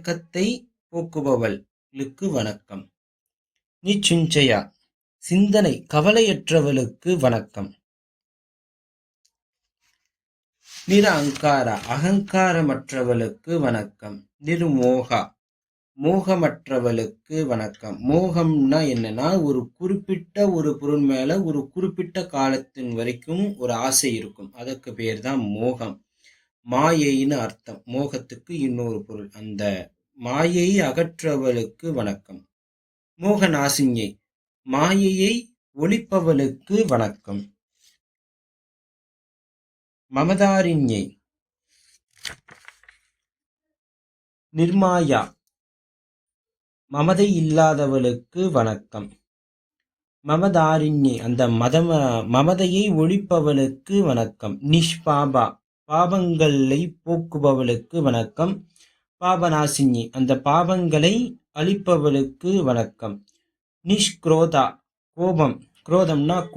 கத்தை போக்குபவளுக்கு வணக்கம். நிச்சுஞ்சயா சிந்தனை கவலையற்றவளுக்கு வணக்கம். நிரஅங்காரா அகங்காரமற்றவளுக்கு வணக்கம். நிர்மோகா மோகமற்றவளுக்கு வணக்கம். மோகம்னா என்னன்னா, ஒரு குறிப்பிட்ட ஒரு பொருள் மேல ஒரு குறிப்பிட்ட காலத்தின் வரைக்கும் ஒரு ஆசை இருக்கும். அதற்கு பேர் தான் மோகம். மாயைன்னு அர்த்தம். மோகத்துக்கு இன்னொரு பொருள். அந்த மாயை அகற்றவளுக்கு வணக்கம். மோகநாசினியை மாயையை ஒழிப்பவளுக்கு வணக்கம். மமதாரிண்யை நிர்மாயா மமதை இல்லாதவளுக்கு வணக்கம். மமதாரிண்யை அந்த மமதையை ஒழிப்பவளுக்கு வணக்கம். நிஷ்பாபா பாபங்களை போக்குபவளுக்கு வணக்கம். பாபநாசினி அந்த பாபங்களை அழிப்பவளுக்கு வணக்கம். நிஷ்க்ரோதா கோபம், குரோதம்னா